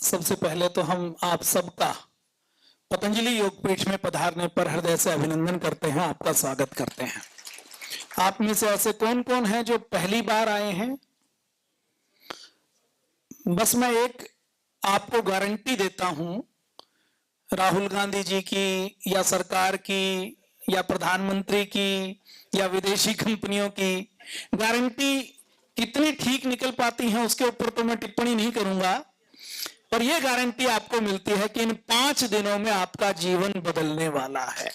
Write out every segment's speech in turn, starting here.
सबसे पहले तो हम आप सबका पतंजलि योगपीठ में पधारने पर हृदय से अभिनंदन करते हैं, आपका स्वागत करते हैं। आप में से ऐसे कौन कौन हैं जो पहली बार आए हैं? बस मैं एक आपको गारंटी देता हूं, राहुल गांधी जी की या सरकार की या प्रधानमंत्री की या विदेशी कंपनियों की गारंटी कितनी ठीक निकल पाती है उसके ऊपर तो मैं टिप्पणी नहीं करूंगा, पर यह गारंटी आपको मिलती है कि इन 5 दिनों में आपका जीवन बदलने वाला है।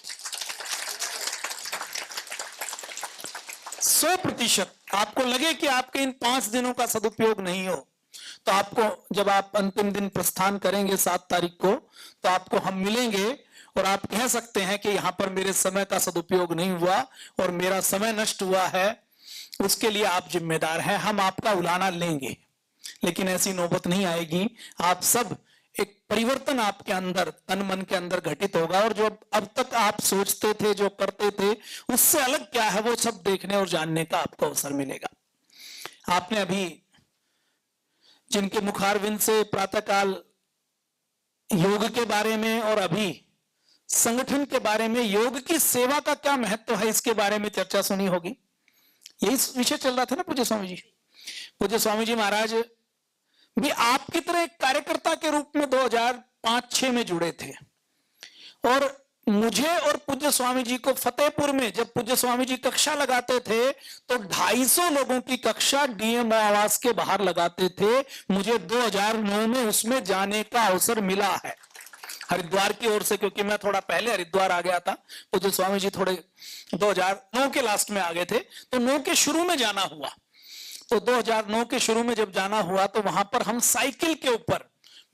100% आपको लगे कि आपके इन 5 दिनों का सदुपयोग नहीं हो, तो आपको जब आप अंतिम दिन प्रस्थान करेंगे 7 तारीख को, तो आपको हम मिलेंगे और आप कह सकते हैं कि यहां पर मेरे समय का सदुपयोग नहीं हुआ और मेरा समय नष्ट हुआ है, उसके लिए आप जिम्मेदार हैं। हम आपका उलाहना लेंगे, लेकिन ऐसी नौबत नहीं आएगी। आप सब एक परिवर्तन आपके अंदर, तन मन के अंदर घटित होगा और जो अब तक आप सोचते थे, जो करते थे, उससे अलग क्या है वो सब देखने और जानने का आपको अवसर मिलेगा। आपने अभी जिनके मुखारविंद से प्रातःकाल योग के बारे में और अभी संगठन के बारे में, योग की सेवा का क्या महत्व है, इसके बारे में चर्चा सुनी होगी। यही विषय चल रहा था ना पूज्य स्वामी जी। पूज्य स्वामी जी महाराज भी आपकी तरह एक कार्यकर्ता के रूप में 2005-06 में जुड़े थे और मुझे और पूज्य स्वामी जी को फतेहपुर में जब पूज्य स्वामी जी कक्षा लगाते थे तो 250 लोगों की कक्षा डीएम आवास के बाहर लगाते थे। मुझे 2009 में उसमें जाने का अवसर मिला है हरिद्वार की ओर से, क्योंकि मैं थोड़ा पहले हरिद्वार आ गया था। पूज्य स्वामी जी थोड़े 2009 के लास्ट में आ गए थे, तो 9 के शुरू में जाना हुआ। तो 2009 के शुरू में जब जाना हुआ तो वहां पर हम साइकिल के ऊपर,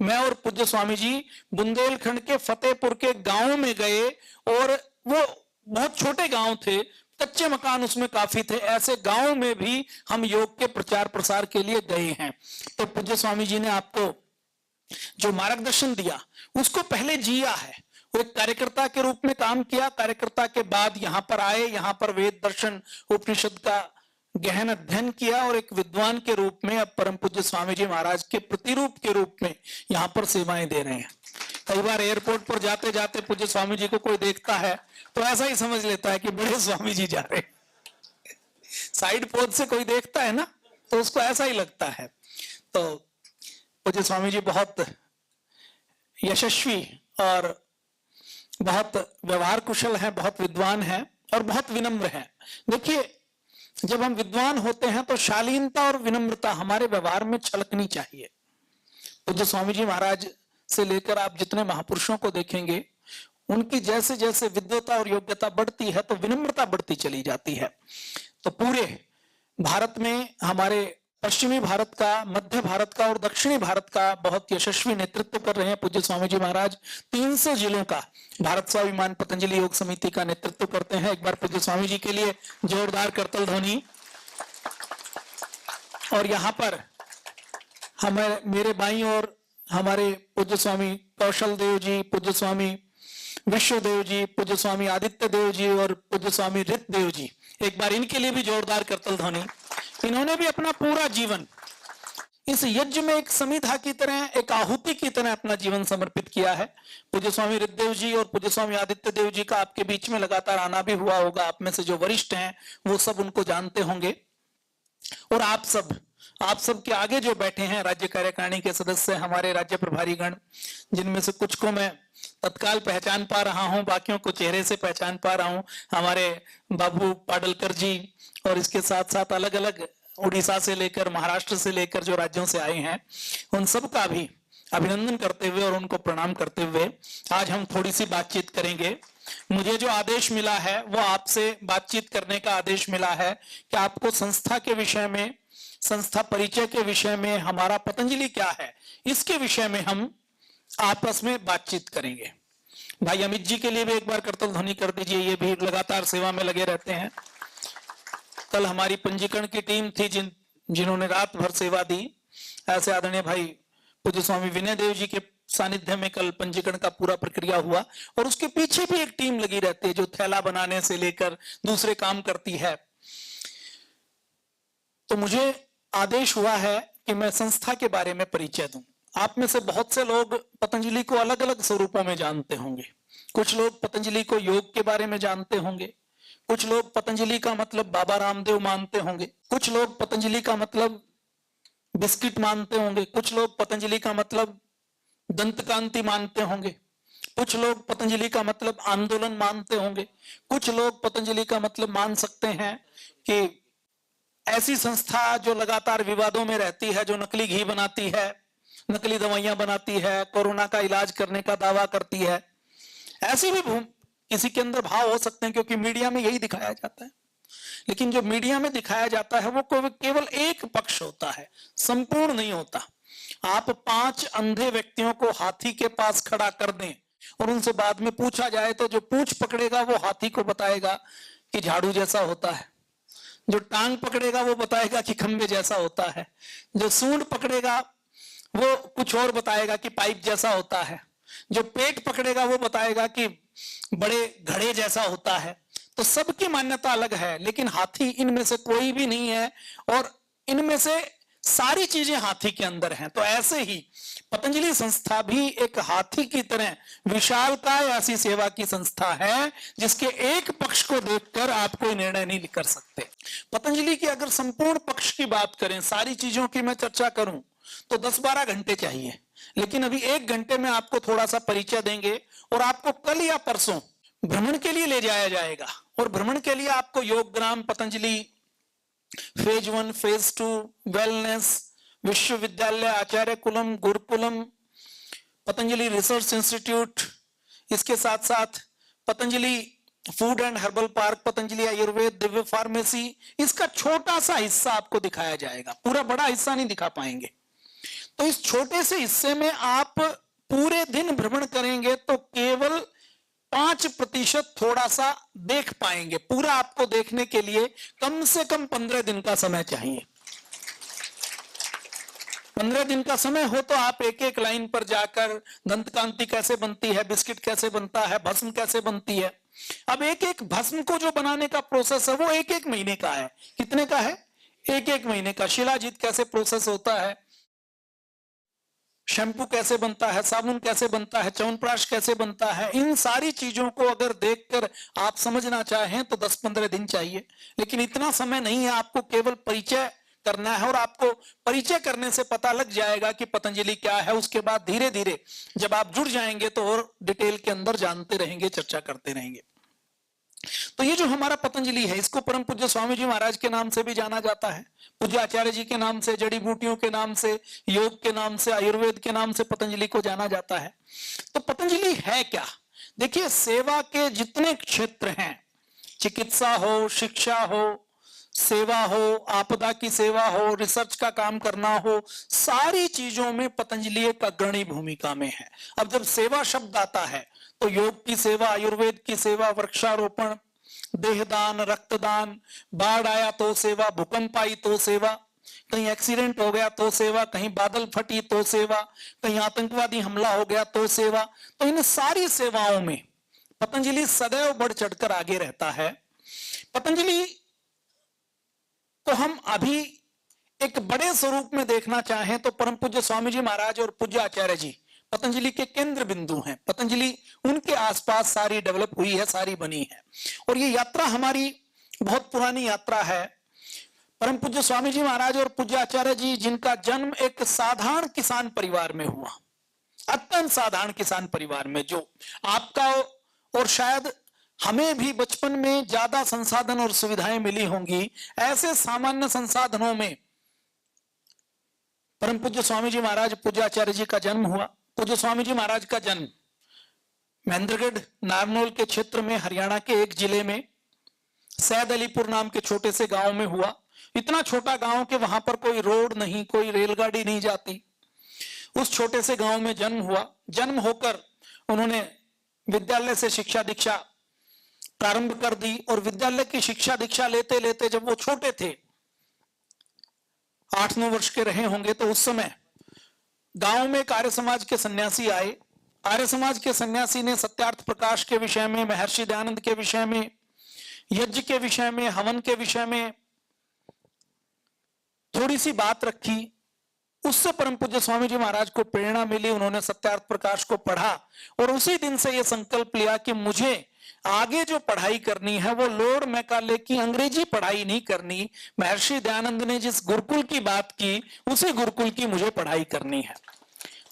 मैं और पूज्य स्वामी जी बुंदेलखंड के फतेहपुर के गांव में गए और वो बहुत छोटे गांव थे, कच्चे मकान उसमें काफी थे, ऐसे गांव में भी हम योग के प्रचार प्रसार के लिए गए हैं। तो पूज्य स्वामी जी ने आपको जो मार्गदर्शन दिया उसको पहले जिया है। वो एक कार्यकर्ता के रूप में काम किया, कार्यकर्ता के बाद यहां पर आए, यहां पर वेद दर्शन उपनिषद का गहन अध्ययन किया और एक विद्वान के रूप में अब परम पूज्य स्वामी जी महाराज के प्रतिरूप के रूप में यहां पर सेवाएं दे रहे हैं। कई बार एयरपोर्ट पर जाते जाते पूज्य स्वामी जी को कोई देखता है तो ऐसा ही समझ लेता है कि बड़े स्वामी जी जा रहे हैं। साइड पोज से कोई देखता है ना तो उसको ऐसा ही लगता है। तो पूज्य स्वामी जी बहुत यशस्वी और बहुत व्यवहार कुशल हैं, बहुत विद्वान हैं और बहुत विनम्र हैं। देखिए, जब हम विद्वान होते हैं तो शालीनता और विनम्रता हमारे व्यवहार में छलकनी चाहिए। पूज्य स्वामी जी महाराज से लेकर आप जितने महापुरुषों को देखेंगे, उनकी जैसे जैसे विद्वता और योग्यता बढ़ती है तो विनम्रता बढ़ती चली जाती है। तो पूरे भारत में, हमारे पश्चिमी भारत का, मध्य भारत का और दक्षिणी भारत का बहुत यशस्वी नेतृत्व कर रहे हैं पूज्य स्वामी जी महाराज। 300 जिलों का भारत स्वाभिमान पतंजलि योग समिति का नेतृत्व करते हैं। एक बार पूज्य स्वामी जी के लिए जोरदार करतल ध्वनि। और यहाँ पर हमें, मेरे बाईं ओर हमारे पूज्य स्वामी कौशल देव जी, पूज्य स्वामी विश्वदेव जी, पूज्य स्वामी आदित्य देव जी और पूज्य स्वामी रित देव जी, एक बार इनके लिए भी जोरदार करतल ध्वनि। इन्होंने भी अपना पूरा जीवन इस यज्ञ में एक समिधा की तरह, एक आहुति की तरह अपना जीवन समर्पित किया है। पूज्य स्वामी रितदेव जी और पूज्य स्वामी आदित्य देव जी का आपके बीच में लगातार आना भी हुआ होगा। आप में से जो वरिष्ठ हैं वो सब उनको जानते होंगे। और आप सब के आगे जो बैठे हैं राज्य कार्यकारिणी के सदस्य, हमारे राज्य प्रभारी गण, जिनमें से कुछ को मैं तत्काल पहचान पा रहा हूं, बाकियों को चेहरे से पहचान पा रहा हूं। हमारे बाबू पाडलकर जी और इसके साथ साथ अलग अलग उड़ीसा से लेकर, महाराष्ट्र से लेकर जो राज्यों से आए हैं, उन सब का भी अभिनंदन करते हुए और उनको प्रणाम करते हुए आज हम थोड़ी सी बातचीत करेंगे। मुझे जो आदेश मिला है वो आपसे बातचीत करने का आदेश मिला है कि आपको संस्था के विषय में, संस्था परिचय के विषय में, हमारा पतंजलि क्या है, इसके विषय में हम आपस में बातचीत करेंगे। भाई अमित जी के लिए भी एक बार करतल ध्वनि कर दीजिए, ये भी लगातार सेवा में लगे रहते हैं। कल हमारी पंजीकरण की टीम थी जिन्होंने रात भर सेवा दी। ऐसे आदरणीय भाई पूज्य स्वामी विनय देव जी के सानिध्य में कल पंजीकरण का पूरा प्रक्रिया हुआ और उसके पीछे भी एक टीम लगी रहती है जो थैला बनाने से लेकर दूसरे काम करती है। तो मुझे आदेश हुआ है कि मैं संस्था के बारे में परिचय दूं। आप में से बहुत से लोग पतंजलि को अलग अलग स्वरूपों में जानते होंगे। कुछ लोग पतंजलि को योग के बारे में जानते होंगे, कुछ लोग पतंजलि का मतलब बाबा रामदेव मानते होंगे, कुछ लोग पतंजलि का मतलब बिस्किट मानते होंगे, कुछ लोग पतंजलि का मतलब दंतकांति मानते होंगे, कुछ लोग पतंजलि का मतलब आंदोलन मानते होंगे, कुछ लोग पतंजलि का मतलब मान सकते हैं कि ऐसी संस्था जो लगातार विवादों में रहती है, जो नकली घी बनाती है, नकली दवाइयां बनाती है, कोरोना का इलाज करने का दावा करती है। ऐसी भी किसी के अंदर भाव हो सकते हैं, क्योंकि मीडिया में यही दिखाया जाता है। लेकिन जो मीडिया में दिखाया जाता है वो केवल एक पक्ष होता है, संपूर्ण नहीं होता। आप 5 अंधे व्यक्तियों को हाथी के पास खड़ा कर दें और उनसे बाद में पूछा जाए तो जो पूंछ पकड़ेगा वो हाथी को बताएगा कि झाड़ू जैसा होता है, जो टांग पकड़ेगा वो बताएगा कि खंबे जैसा होता है, जो सूंड पकड़ेगा वो कुछ और बताएगा कि पाइप जैसा होता है, जो पेट पकड़ेगा वो बताएगा कि बड़े घड़े जैसा होता है। तो सबकी मान्यता अलग है, लेकिन हाथी इनमें से कोई भी नहीं है और इनमें से सारी चीजें हाथी के अंदर हैं। तो ऐसे ही पतंजलि संस्था भी एक हाथी की तरह विशालकाय ऐसी सेवा की संस्था है जिसके एक पक्ष को देखकर आप कोई निर्णय नहीं कर सकते। पतंजलि की अगर संपूर्ण पक्ष की बात करें, सारी चीजों की मैं चर्चा करूं तो 10-12 घंटे चाहिए, लेकिन अभी 1 घंटे में आपको थोड़ा सा परिचय देंगे और आपको कल या परसों भ्रमण के लिए ले जाया जाएगा। और भ्रमण के लिए आपको Yoggram, Patanjali, phase 1, phase 2, wellness, विश्वविद्यालय, Acharyakulam, Gurukulam, Patanjali research institute, इसके साथ साथ Patanjali food and herbal park, Patanjali Ayurved, Divya pharmacy, इसका छोटा सा हिस्सा आपको दिखाया जाएगा, पूरा बड़ा हिस्सा नहीं दिखा पाएंगे। तो इस छोटे से हिस्से में आप पूरे दिन भ्रमण करेंगे तो केवल 5% थोड़ा सा देख पाएंगे। पूरा आपको देखने के लिए कम से कम 15 दिन का समय चाहिए। 15 दिन का समय हो तो आप एक एक लाइन पर जाकर दंतकांति कैसे बनती है, बिस्किट कैसे बनता है, भस्म कैसे बनती है। अब एक एक भस्म को जो बनाने का प्रोसेस है वो एक एक महीने का है। कितने का है? एक एक महीने का। शिलाजीत कैसे प्रोसेस होता है, शैम्पू कैसे बनता है, साबुन कैसे बनता है, च्यवनप्राश कैसे बनता है, इन सारी चीजों को अगर देखकर आप समझना चाहें तो 10-15 दिन चाहिए। लेकिन इतना समय नहीं है, आपको केवल परिचय करना है और आपको परिचय करने से पता लग जाएगा कि पतंजलि क्या है। उसके बाद धीरे धीरे जब आप जुड़ जाएंगे तो और डिटेल के अंदर जानते रहेंगे, चर्चा करते रहेंगे। तो ये जो हमारा पतंजलि है, इसको परम पूज्य स्वामी जी महाराज के नाम से भी जाना जाता है, पूज्य आचार्य जी के नाम से, जड़ी बूटियों के नाम से, योग के नाम से, आयुर्वेद के नाम से पतंजलि को जाना जाता है। तो पतंजलि है क्या? देखिए, सेवा के जितने क्षेत्र हैं, चिकित्सा हो, शिक्षा हो, सेवा हो, आपदा की सेवा हो, रिसर्च का काम करना हो, सारी चीजों में पतंजलि एक अग्रणी भूमिका में है। अब जब सेवा शब्द आता है तो योग की सेवा, आयुर्वेद की सेवा, वृक्षारोपण, देहदान, रक्तदान, बाढ़ आया तो सेवा, भूकंप आई तो सेवा, कहीं एक्सीडेंट हो गया तो सेवा, कहीं बादल फटी तो सेवा, कहीं आतंकवादी हमला हो गया तो सेवा। तो इन सारी सेवाओं में पतंजलि सदैव बढ़ चढ़कर आगे रहता है। पतंजलि को हम अभी एक बड़े स्वरूप में देखना चाहें तो परम पूज्य स्वामी जी महाराज और पूज्य आचार्य जी पतंजलि के केंद्र बिंदु हैं। पतंजलि उनके आसपास सारी डेवलप हुई है, सारी बनी है। और ये यात्रा हमारी बहुत पुरानी यात्रा है। परम पूज्य स्वामी जी महाराज और पूज्य आचार्य जी, जिनका जन्म एक साधारण किसान परिवार में हुआ, अत्यंत साधारण किसान परिवार में, जो आपका और शायद हमें भी बचपन में ज्यादा संसाधन और सुविधाएं मिली होंगी, ऐसे सामान्य संसाधनों में परम पूज्य स्वामी जी महाराज, पूज्य आचार्य जी का जन्म हुआ। पूज्य स्वामी जी महाराज का जन्म महेंद्रगढ़ नारनौल के क्षेत्र में, हरियाणा के एक जिले में सैद अलीपुर नाम के छोटे से गांव में हुआ। इतना छोटा गांव कि वहां पर कोई रोड नहीं, कोई रेलगाड़ी नहीं जाती। उस छोटे से गांव में जन्म हुआ। जन्म होकर उन्होंने विद्यालय से शिक्षा दीक्षा प्रारंभ कर दी और विद्यालय की शिक्षा दीक्षा लेते लेते जब वो छोटे थे, 8-9 वर्ष के रहे होंगे, तो उस समय गांव में एक आर्य समाज के सन्यासी आए। आर्य समाज के सन्यासी ने सत्यार्थ प्रकाश के विषय में, महर्षि दयानंद के विषय में, यज्ञ के विषय में, हवन के विषय में थोड़ी सी बात रखी। उससे परम पूज्य स्वामी जी महाराज को प्रेरणा मिली, उन्होंने सत्यार्थ प्रकाश को पढ़ा और उसी दिन से यह संकल्प लिया कि मुझे आगे जो पढ़ाई करनी है वो लॉर्ड मैकाले की अंग्रेजी पढ़ाई नहीं करनी, महर्षि दयानंद ने जिस गुरुकुल की बात की उसी गुरुकुल की मुझे पढ़ाई करनी है।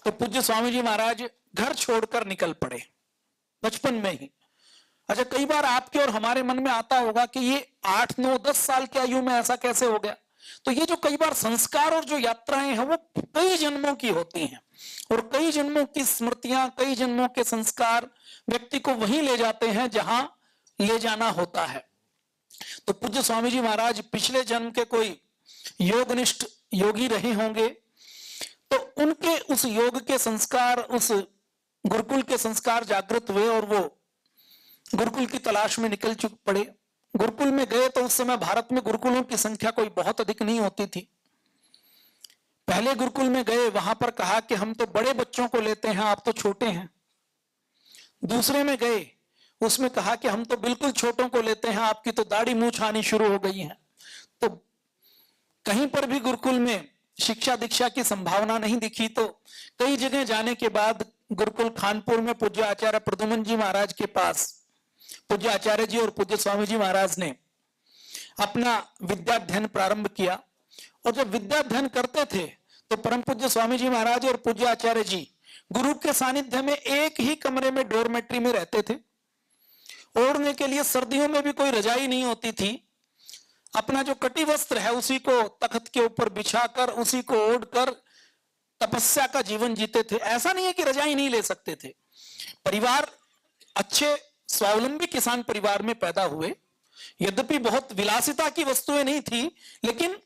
तो पूज्य स्वामी जी महाराज घर छोड़कर निकल पड़े बचपन में ही। अच्छा, कई बार आपके और हमारे मन में आता होगा कि ये 8, 9, 10 साल की आयु में ऐसा कैसे हो गया। तो ये जो कई बार संस्कार और जो यात्राएं हैं वो कई जन्मों की होती हैं और कई जन्मों की स्मृतियां, कई जन्मों के संस्कार व्यक्ति को वहीं ले जाते हैं जहां ले जाना होता है। तो पूज्य स्वामी जी महाराज पिछले जन्म के कोई योगनिष्ठ योगी रहे होंगे, तो उनके उस योग के संस्कार, उस गुरुकुल के संस्कार जागृत हुए और वो गुरुकुल की तलाश में निकल पड़े। गुरुकुल में गए तो उस समय भारत में गुरुकुलों की संख्या कोई बहुत अधिक नहीं होती थी। पहले गुरुकुल में गए, वहां पर कहा कि हम तो बड़े बच्चों को लेते हैं, आप तो छोटे हैं। दूसरे में गए, उसमें कहा कि हम तो बिल्कुल छोटों को लेते हैं, आपकी तो दाढ़ी मूंछ आनी शुरू हो गई है। तो कहीं पर भी गुरुकुल में शिक्षा दीक्षा की संभावना नहीं दिखी। तो कई जगह जाने के बाद गुरुकुल खानपुर में पूज्य आचार्य प्रद्युमन जी महाराज के पास पूज्य आचार्य जी और पूज्य स्वामी जी महाराज ने अपना विद्याध्ययन प्रारंभ किया। और जब विद्याध्ययन करते थे तो परम पूज्य स्वामी जी महाराज और पूज्य आचार्य जी गुरु के सानिध्य में एक ही कमरे में डोरमेट्री में रहते थे। ओढ़ने के लिए सर्दियों में भी कोई रजाई नहीं होती थी। अपना जो कटी वस्त्र है उसी को तख्त के ऊपर बिछाकर, उसी को ओढ़कर तपस्या का जीवन जीते थे। ऐसा नहीं है कि रजाई नहीं ले सकते थे। परिवार अच्छे स्वावलंबी किसान परिवार में पैदा हुए, यद्यपि बहुत विलासिता की वस्तुएं नहीं थी, लेकिन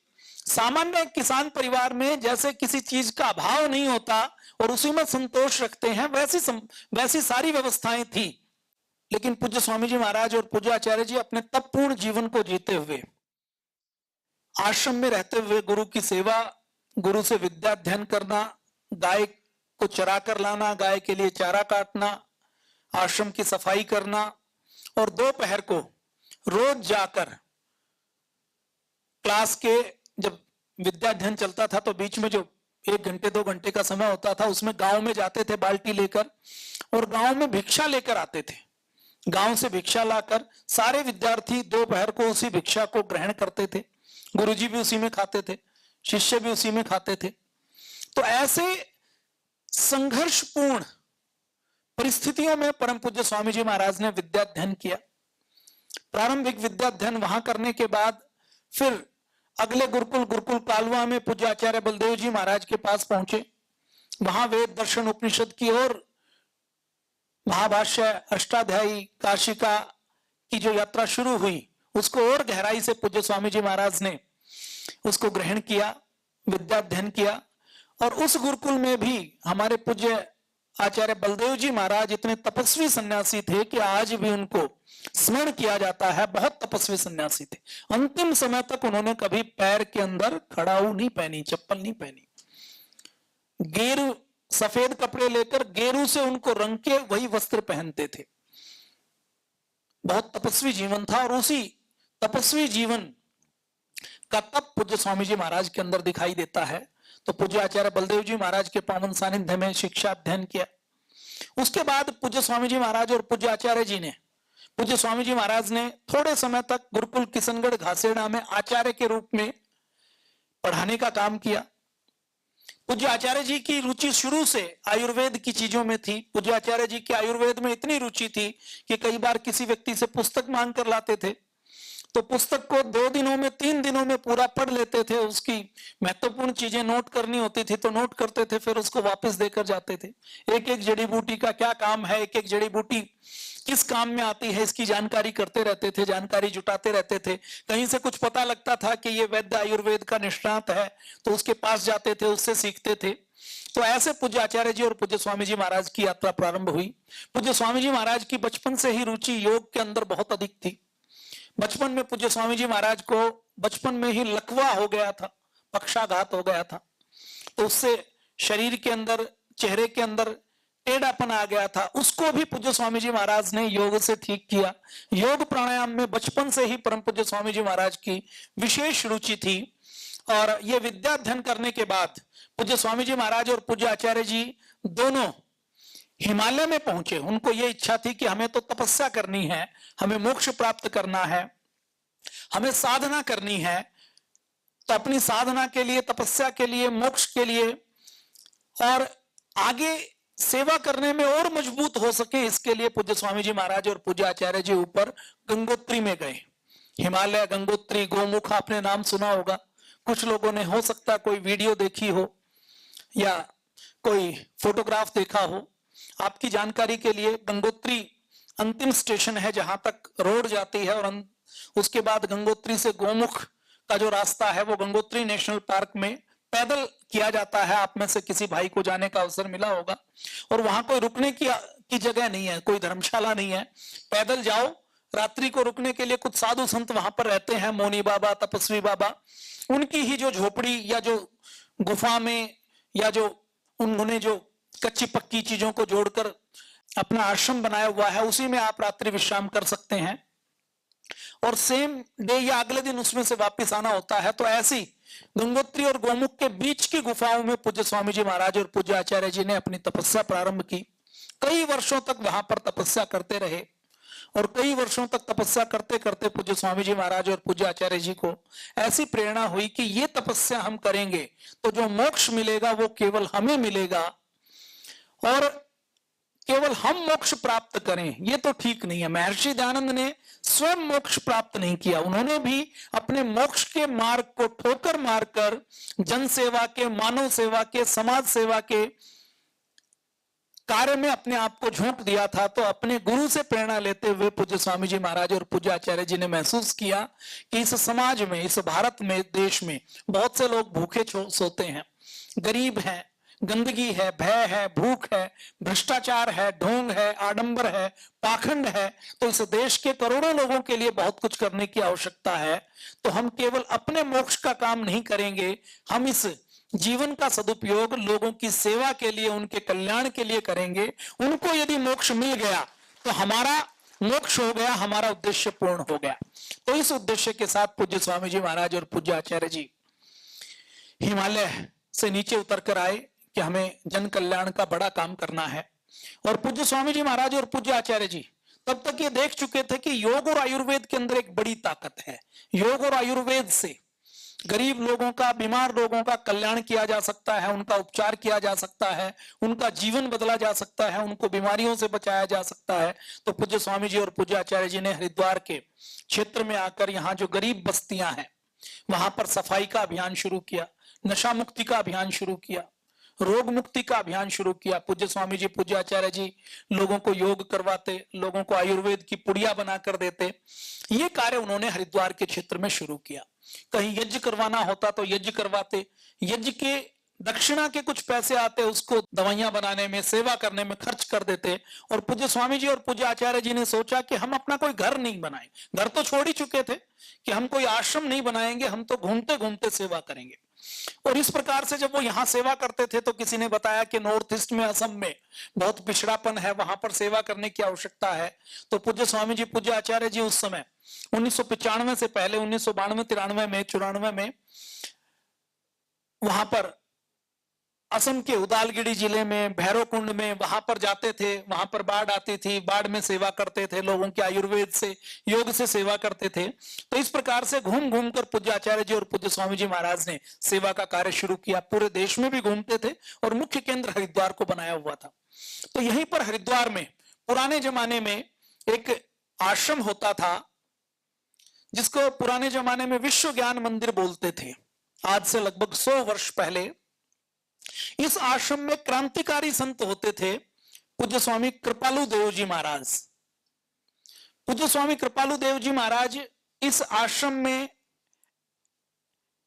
सामान्य किसान परिवार में जैसे किसी चीज का अभाव नहीं होता और उसी में संतोष रखते हैं, वैसी सारी व्यवस्थाएं थी। लेकिन पूज्य स्वामी जी महाराज और पूज्य आचार्य जी अपने तपपूर्ण जीवन को जीते हुए, आश्रम में रहते हुए गुरु की सेवा, गुरु से विद्या अध्ययन करना, गाय को चरा कर लाना, गाय के लिए चारा काटना, आश्रम की सफाई करना और दोपहर को रोज जाकर क्लास के, जब विद्याध्ययन चलता था तो बीच में जो 1 घंटे 2 घंटे का समय होता था उसमें गांव में जाते थे बाल्टी लेकर और गांव में भिक्षा लेकर आते थे। गांव से भिक्षा लाकर सारे विद्यार्थी दोपहर को उसी भिक्षा को ग्रहण करते थे। गुरुजी भी उसी में खाते थे, शिष्य भी उसी में खाते थे। तो ऐसे संघर्षपूर्ण परिस्थितियों में परम पूज्य स्वामी जी महाराज ने विद्याध्ययन किया। प्रारंभिक विद्याध्ययन वहां करने के बाद फिर अगले गुरुकुल कालवा में पूज्य आचार्य बलदेव जी महाराज के पास पहुंचे। वहां वेद दर्शन उपनिषद की और महाभाष्य, अष्टाध्यायी, काशिका की जो यात्रा शुरू हुई उसको और गहराई से पूज्य स्वामी जी महाराज ने उसको ग्रहण किया, विद्याध्ययन किया। और उस गुरुकुल में भी हमारे पूज्य आचार्य बलदेव जी महाराज इतने तपस्वी सन्यासी थे कि आज भी उनको स्मरण किया जाता है। बहुत तपस्वी सन्यासी थे। अंतिम समय तक उन्होंने कभी पैर के अंदर खड़ाऊ नहीं पहनी, चप्पल नहीं पहनी। गेरू, सफेद कपड़े लेकर गेरू से उनको रंग के वही वस्त्र पहनते थे। बहुत तपस्वी जीवन था और उसी तपस्वी जीवन का तप पूज्य स्वामी जी महाराज के अंदर दिखाई देता है। तो पूज्य आचार्य बलदेव जी महाराज के पावन सानिध्य में शिक्षा अध्ययन किया। उसके बाद पूज्य स्वामी जी महाराज और पूज्य आचार्य जी ने, पूज्य स्वामी जी महाराज ने थोड़े समय तक गुरुकुल किशनगढ़ घासेड़ा में आचार्य के रूप में पढ़ाने का काम किया। पूज्य आचार्य जी की रुचि शुरू से आयुर्वेद की चीजों में थी। पूज्य आचार्य जी की आयुर्वेद में इतनी रुचि थी कि कई बार किसी व्यक्ति से पुस्तक मांग कर लाते थे तो पुस्तक को 2 दिनों में 3 दिनों में पूरा पढ़ लेते थे। उसकी महत्वपूर्ण चीजें नोट करनी होती थी तो नोट करते थे, फिर उसको वापस देकर जाते थे। एक एक जड़ी बूटी का क्या काम है, एक एक जड़ी बूटी किस काम में आती है, इसकी जानकारी करते रहते थे, जानकारी जुटाते रहते थे। कहीं से कुछ पता लगता था कि ये वैद्य आयुर्वेद का निष्णात है तो उसके पास जाते थे, उससे सीखते थे। तो ऐसे पूज्य आचार्य जी और पूज्य स्वामी जी महाराज की यात्रा प्रारंभ हुई। पूज्य स्वामी जी महाराज की बचपन से ही रुचि योग के अंदर बहुत अधिक थी। बचपन में पूज्य स्वामी जी महाराज को बचपन में ही लकवा हो गया था, पक्षाघात हो गया था। तो उससे शरीर के अंदर, चेहरे के अंदर टेढ़ापन आ गया था। उसको भी पूज्य स्वामी जी महाराज ने योग से ठीक किया। योग प्राणायाम में बचपन से ही परम पूज्य स्वामी जी महाराज की विशेष रुचि थी और ये विद्या अध्ययन करने के बाद पूज्य स्वामी जी महाराज और पूज्य आचार्य जी दोनों हिमालय में पहुंचे। उनको ये इच्छा थी कि हमें तो तपस्या करनी है, हमें मोक्ष प्राप्त करना है, हमें साधना करनी है। तो अपनी साधना के लिए, तपस्या के लिए, मोक्ष के लिए और आगे सेवा करने में और मजबूत हो सके, इसके लिए पूज्य स्वामी जी महाराज और पूज्य आचार्य जी ऊपर गंगोत्री में गए। हिमालय, गंगोत्री, गोमुख आपने नाम सुना होगा। कुछ लोगों ने हो सकता कोई वीडियो देखी हो या कोई फोटोग्राफ देखा हो। आपकी जानकारी के लिए गंगोत्री अंतिम स्टेशन है जहां तक रोड जाती है, और उसके बाद गंगोत्री से गोमुख का जो रास्ता है वो गंगोत्री नेशनल पार्क में पैदल किया जाता है। आप में से किसी भाई को जाने का अवसर मिला होगा। और वहां कोई रुकने की जगह नहीं है, कोई धर्मशाला नहीं है। पैदल जाओ, रात्रि को रुकने के लिए कुछ साधु संत वहां पर रहते हैं, मौनी बाबा, तपस्वी बाबा। उनकी ही जो झोपड़ी या जो गुफा में या जो उन्होंने जो कच्ची पक्की चीजों को जोड़कर अपना आश्रम बनाया हुआ है, उसी में आप रात्रि विश्राम कर सकते हैं और सेम डे या अगले दिन उसमें से वापस आना होता है। तो ऐसी गंगोत्री और गोमुख के बीच की गुफाओं में पूज्य स्वामी जी महाराज और पूज्य आचार्य जी ने अपनी तपस्या प्रारंभ की। कई वर्षों तक वहां पर तपस्या करते रहे और कई वर्षों तक तपस्या करते करते पूज्य स्वामी जी महाराज और पूज्य आचार्य जी को ऐसी प्रेरणा हुई कि ये तपस्या हम करेंगे तो जो मोक्ष मिलेगा वो केवल हमें मिलेगा, और केवल हम मोक्ष प्राप्त करें ये तो ठीक नहीं है। महर्षि दयानंद ने स्वयं मोक्ष प्राप्त नहीं किया, उन्होंने भी अपने मोक्ष के मार्ग को ठोकर मारकर जन सेवा के, मानव सेवा के, समाज सेवा के कार्य में अपने आप को झोंक दिया था। तो अपने गुरु से प्रेरणा लेते हुए पूज्य स्वामी जी महाराज और पूज्य आचार्य जी ने महसूस किया कि इस समाज में, इस भारत में, देश में बहुत से लोग भूखे सोते हैं, गरीब हैं, गंदगी है, भय है, भूख है, भ्रष्टाचार है, ढोंग है, आडंबर है, पाखंड है। तो इस देश के करोड़ों लोगों के लिए बहुत कुछ करने की आवश्यकता है। तो हम केवल अपने मोक्ष का काम नहीं करेंगे, हम इस जीवन का सदुपयोग लोगों की सेवा के लिए, उनके कल्याण के लिए करेंगे। उनको यदि मोक्ष मिल गया तो हमारा मोक्ष हो गया, हमारा उद्देश्य पूर्ण हो गया। तो इस उद्देश्य के साथ पूज्य स्वामी जी महाराज और पूज्य आचार्य जी हिमालय से नीचे उतर कर आए कि हमें जन कल्याण का बड़ा काम करना है। और पूज्य स्वामी जी महाराज और पूज्य आचार्य जी तब तक ये देख चुके थे कि योग और आयुर्वेद के अंदर एक बड़ी ताकत है। योग और आयुर्वेद से गरीब लोगों का, बीमार लोगों का कल्याण किया जा सकता है, उनका उपचार किया जा सकता है, उनका जीवन बदला जा सकता है, उनको बीमारियों से बचाया जा सकता है। तो पूज्य स्वामी जी और पूज्य आचार्य जी ने हरिद्वार के क्षेत्र में आकर यहाँ जो गरीब बस्तियां हैं वहां पर सफाई का अभियान शुरू किया, नशा मुक्ति का अभियान शुरू किया, रोग मुक्ति का अभियान शुरू किया। पूज्य स्वामी जी, पूज्य आचार्य जी लोगों को योग करवाते, लोगों को आयुर्वेद की पुड़िया बनाकर देते। ये कार्य उन्होंने हरिद्वार के क्षेत्र में शुरू किया। कहीं यज्ञ करवाना होता तो यज्ञ करवाते, यज्ञ के दक्षिणा के कुछ पैसे आते उसको दवाइयां बनाने में, सेवा करने में खर्च कर देते। और पूज्य स्वामी जी और पूज्य आचार्य जी ने सोचा कि हम अपना कोई घर नहीं बनाए, घर तो छोड़ ही चुके थे, कि हम कोई आश्रम नहीं बनाएंगे, हम तो घूमते घूमते सेवा करेंगे। और इस प्रकार से जब वो यहाँ सेवा करते थे तो किसी ने बताया कि नॉर्थ ईस्ट में, असम में बहुत पिछड़ापन है, वहां पर सेवा करने की आवश्यकता है। तो पूज्य स्वामी जी, पूज्य आचार्य जी उस समय 1995 से पहले 1992-93 में, 94 में वहां पर असम के उदालगिरी जिले में, भैरवकुंड में वहां पर जाते थे। वहां पर बाढ़ आती थी, बाढ़ में सेवा करते थे, लोगों के आयुर्वेद से, योग से सेवा करते थे। तो इस प्रकार से घूम घूम कर पूज्य आचार्य जी और पूज्य स्वामी जी महाराज ने सेवा का कार्य शुरू किया। पूरे देश में भी घूमते थे और मुख्य केंद्र हरिद्वार को बनाया हुआ था। तो यहीं पर हरिद्वार में पुराने जमाने में एक आश्रम होता था जिसको पुराने जमाने में विश्व ज्ञान मंदिर बोलते थे। आज से लगभग 100 वर्ष पहले इस आश्रम में क्रांतिकारी संत होते थे पूज्य स्वामी कृपालु देव जी महाराज। पूज्य स्वामी कृपालु देव जी महाराज इस आश्रम में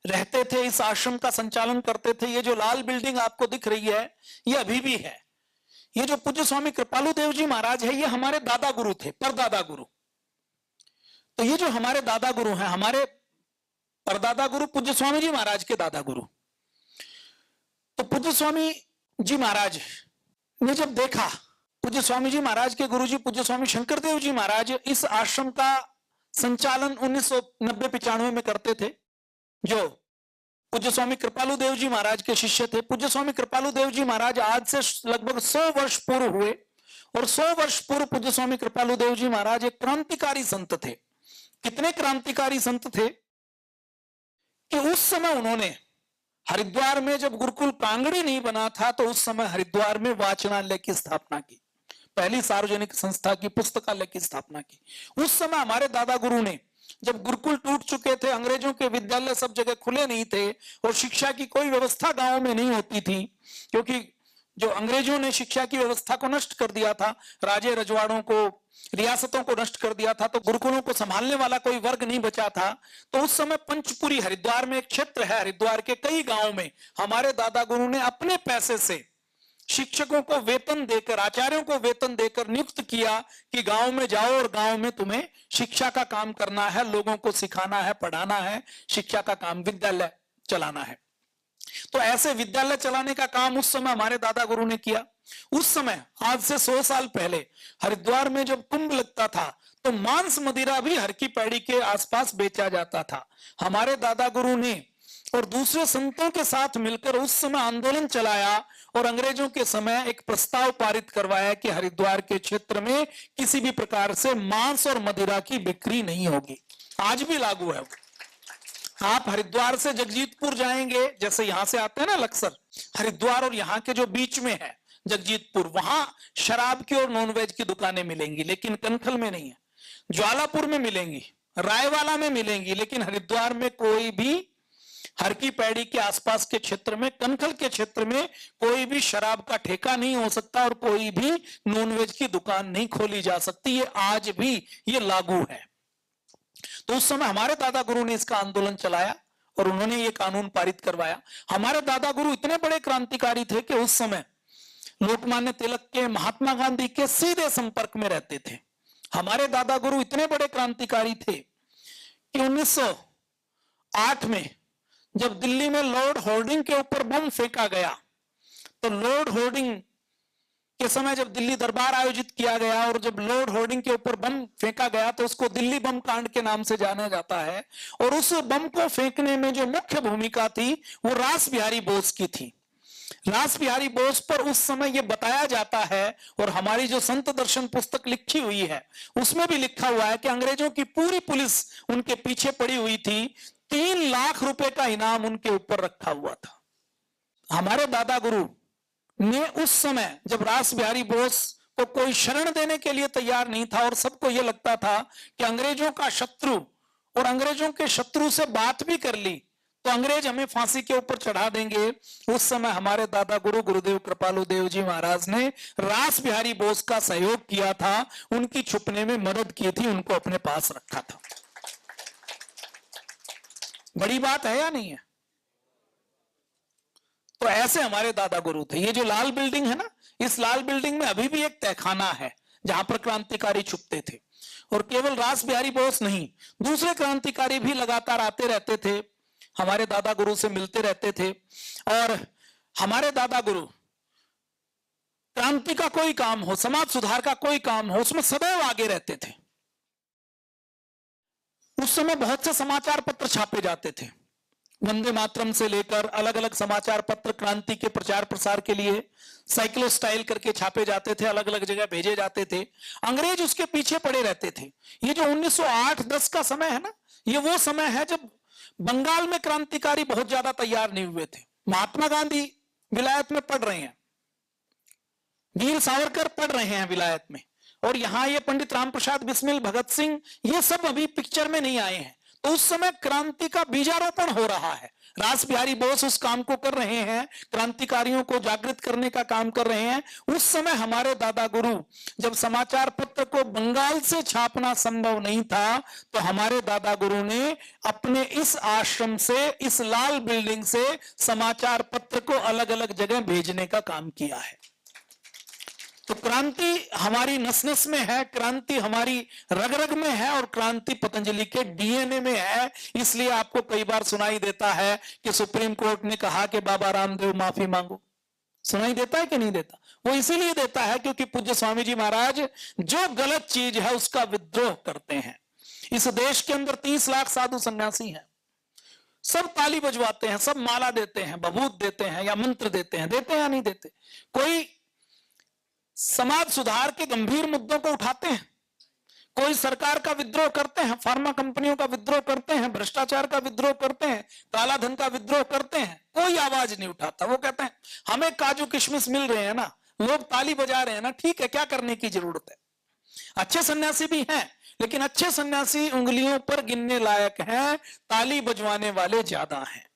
रहते थे, इस आश्रम का संचालन करते थे। ये जो लाल बिल्डिंग आपको दिख रही है ये अभी भी है। ये जो पूज्य स्वामी कृपालु देव जी महाराज है ये हमारे दादा गुरु थे, परदादा गुरु। तो ये जो हमारे दादा गुरु हैं, हमारे परदादा गुरु पूज्य स्वामी जी महाराज के दादा गुरु। तो पूज्य स्वामी जी महाराज ने जब देखा, पूज्य स्वामी जी महाराज के गुरुजी पूज्य स्वामी शंकरदेव जी महाराज इस आश्रम का संचालन 1990-95 में करते थे। जो पूज्य स्वामी कृपालु देव जी महाराज के शिष्य थे। पूज्य स्वामी कृपालु देव जी महाराज आज से लगभग 100 वर्ष पूर्व हुए, और 100 वर्ष पूर्व पूज्य स्वामी कृपालु देव जी महाराज एक क्रांतिकारी संत थे। कितने क्रांतिकारी संत थे कि उस समय उन्होंने हरिद्वार में, जब गुरुकुल कांगड़ी नहीं बना था, तो उस समय हरिद्वार में वाचनालय की स्थापना की, पहली सार्वजनिक संस्था की, पुस्तकालय की स्थापना की। उस समय हमारे दादा गुरु ने, जब गुरुकुल टूट चुके थे, अंग्रेजों के विद्यालय सब जगह खुले नहीं थे, और शिक्षा की कोई व्यवस्था गांव में नहीं होती थी, क्योंकि जो अंग्रेजों ने शिक्षा की व्यवस्था को नष्ट कर दिया था, राजे रजवाड़ों को, रियासतों को नष्ट कर दिया था, तो गुरुकुलों को संभालने वाला कोई वर्ग नहीं बचा था। तो उस समय पंचपुरी, हरिद्वार में एक क्षेत्र है, हरिद्वार के कई गांव में हमारे दादा गुरु ने अपने पैसे से शिक्षकों को वेतन देकर, आचार्यों को वेतन देकर नियुक्त किया कि गांव में जाओ और गांव में तुम्हें शिक्षा का काम करना है, लोगों को सिखाना है, पढ़ाना है, शिक्षा का काम, विद्यालय चलाना है। तो ऐसे विद्यालय चलाने का काम उस समय हमारे दादा गुरु ने किया। उस समय, आज से 100 साल पहले, हरिद्वार में जब कुंभ लगता था, तो मांस मदिरा भी हर की पैड़ी के आसपास बेचा जाता था। हमारे दादा गुरु ने और दूसरे संतों के साथ मिलकर उस समय आंदोलन चलाया, और अंग्रेजों के समय एक प्रस्ताव पारित करवाया कि हरिद्वार के क्षेत्र में किसी भी प्रकार से मांस और मदिरा की बिक्री नहीं होगी। आज भी लागू है। आप हरिद्वार से जगजीतपुर जाएंगे, जैसे यहां से आते हैं ना लक्सर, हरिद्वार और यहाँ के जो बीच में है जगजीतपुर, वहां शराब की और नॉनवेज की दुकानें मिलेंगी, लेकिन कनखल में नहीं है। ज्वालापुर में मिलेंगी, रायवाला में मिलेंगी, लेकिन हरिद्वार में कोई भी, हर की पैड़ी के आसपास के क्षेत्र में, कनखल के क्षेत्र में कोई भी शराब का ठेका नहीं हो सकता, और कोई भी नॉनवेज की दुकान नहीं खोली जा सकती। ये आज भी ये लागू है। तो उस समय हमारे दादा गुरु ने इसका आंदोलन चलाया और उन्होंने ये कानून पारित करवाया। हमारे दादा गुरु इतने बड़े क्रांतिकारी थे कि उस समय लोकमान्य तिलक के, महात्मा गांधी के सीधे संपर्क में रहते थे। हमारे दादा गुरु इतने बड़े क्रांतिकारी थे कि 1908 में जब दिल्ली में लॉर्ड हॉर्डिंग के ऊपर बम फेंका गया, तो लॉर्ड हॉर्डिंग के समय जब दिल्ली दरबार आयोजित किया गया और जब लॉर्ड हॉर्डिंग के ऊपर बम फेंका गया, तो उसको दिल्ली बम कांड के नाम से जाना जाता है। और उस बम को फेंकने में जो मुख्य भूमिका थी वो रास बिहारी बोस की थी। रास बिहारी बोस पर उस समय यह बताया जाता है, और हमारी जो संत दर्शन पुस्तक लिखी हुई है उसमें भी लिखा हुआ है कि अंग्रेजों की पूरी पुलिस उनके पीछे पड़ी हुई थी। 3 लाख रुपए का इनाम उनके ऊपर रखा हुआ था। हमारे दादा गुरु ने उस समय, जब रास बिहारी बोस को कोई शरण देने के लिए तैयार नहीं था और सबको यह लगता था कि अंग्रेजों का शत्रु, और अंग्रेजों के शत्रु से बात भी कर ली तो अंग्रेज हमें फांसी के ऊपर चढ़ा देंगे, उस समय हमारे दादा गुरु गुरुदेव कृपालु देव जी महाराज ने रास बिहारी बोस का सहयोग किया था, उनकी छुपने में मदद की थी, उनको अपने पास रखा था। बड़ी बात है या नहीं है? तो ऐसे हमारे दादा गुरु थे। ये जो लाल बिल्डिंग है ना, इस लाल बिल्डिंग में अभी भी एक तहखाना है जहां पर क्रांतिकारी छुपते थे, और केवल रास बिहारी बोस नहीं, दूसरे क्रांतिकारी भी लगातार आते रहते थे, हमारे दादा गुरु से मिलते रहते थे। और हमारे दादा गुरु क्रांति का कोई काम हो, समाज सुधार का कोई काम हो, उसमें सदैव आगे रहते थे। उस समय बहुत से समाचार पत्र छापे जाते थे, वंदे मातरम से लेकर अलग अलग समाचार पत्र क्रांति के प्रचार प्रसार के लिए साइक्लो स्टाइल करके छापे जाते थे, अलग अलग जगह भेजे जाते थे। अंग्रेज उसके पीछे पड़े रहते थे। ये जो 1908-10 का समय है ना, ये वो समय है जब बंगाल में क्रांतिकारी बहुत ज्यादा तैयार नहीं हुए थे। महात्मा गांधी विलायत में पढ़ रहे हैं, वीर सावरकर पढ़ रहे हैं विलायत में, और यहां ये पंडित राम प्रसाद बिस्मिल, भगत सिंह, ये सब अभी पिक्चर में नहीं आए हैं। तो उस समय क्रांति का बीजारोपण हो रहा है। रास बिहारी बोस उस काम को कर रहे हैं, क्रांतिकारियों को जागृत करने का काम कर रहे हैं। उस समय हमारे दादा गुरु, जब समाचार पत्र को बंगाल से छापना संभव नहीं था, तो हमारे दादा गुरु ने अपने इस आश्रम से, इस लाल बिल्डिंग से समाचार पत्र को अलग अलग जगह भेजने का काम किया है। तो क्रांति हमारी नस नस में है, क्रांति हमारी रग रग में है, और क्रांति पतंजलि के डीएनए में है। इसलिए आपको कई बार सुनाई देता है कि सुप्रीम कोर्ट ने कहा कि बाबा रामदेव माफी मांगो। सुनाई देता है कि नहीं देता? वो इसीलिए देता है क्योंकि पूज्य स्वामी जी महाराज जो गलत चीज है उसका विद्रोह करते हैं। इस देश के अंदर 30 लाख साधु सन्यासी हैं। सब ताली बजवाते हैं, सब माला देते हैं, बभूत देते हैं या मंत्र देते हैं या नहीं देते? कोई समाज सुधार के गंभीर मुद्दों को उठाते हैं? कोई सरकार का विद्रोह करते हैं, फार्मा कंपनियों का विद्रोह करते हैं, भ्रष्टाचार का विद्रोह करते हैं, काला धन का विद्रोह करते हैं? कोई आवाज नहीं उठाता। वो कहते हैं हमें काजू किशमिश मिल रहे हैं ना, लोग ताली बजा रहे हैं ना, ठीक है, क्या करने की जरूरत है? अच्छे सन्यासी भी हैं, लेकिन अच्छे सन्यासी उंगलियों पर गिनने लायक हैं, ताली बजवाने वाले ज्यादा हैं।